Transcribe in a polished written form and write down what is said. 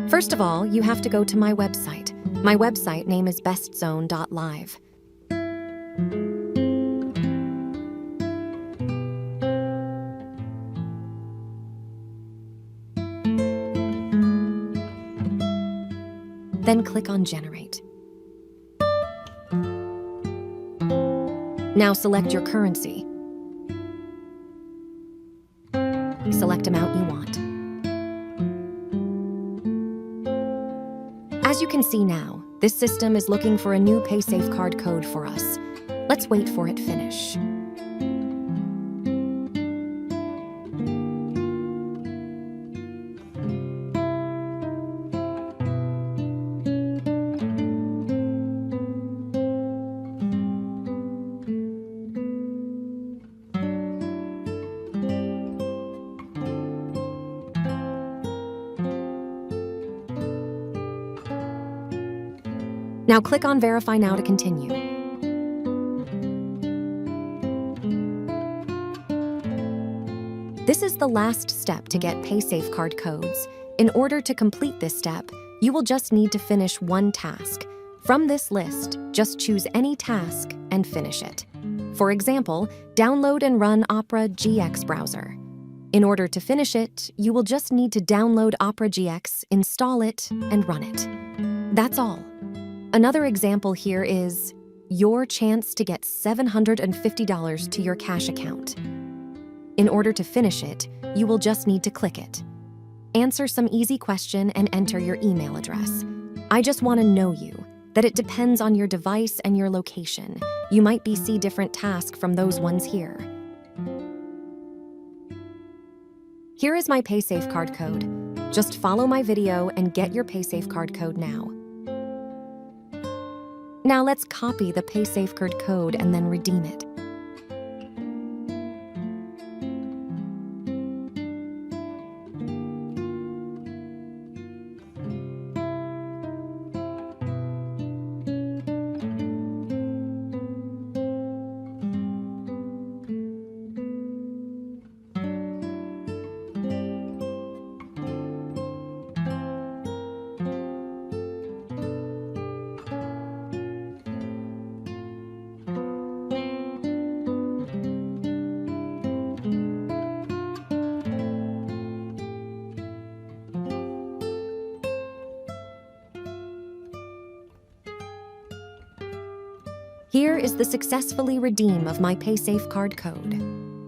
First of all, you have to go to my website. My website name is bestzone.live. Then click on Generate. Now select your currency. Select amount you want. As you can see now, this system is looking for a new Paysafecard code for us. Let's wait for it to finish. Now click on Verify Now to continue. This is the last step to get Paysafecard codes. In order to complete this step, you will just need to finish one task. From this list, just choose any task and finish it. For example, download and run Opera GX browser. In order to finish it, you will just need to download Opera GX, install it, and run it. That's all. Another example here is your chance to get $750 to your cash account. In order to finish it, you will just need to click it. Answer some easy question and enter your email address. I just want to know you, that it depends on your device and your location. You might see different tasks from those ones here. Here is my Paysafecard code. Just follow my video and get your Paysafecard code now. Now let's copy the Paysafecard code and then redeem it. Here is the successfully redeem of my Paysafecard code.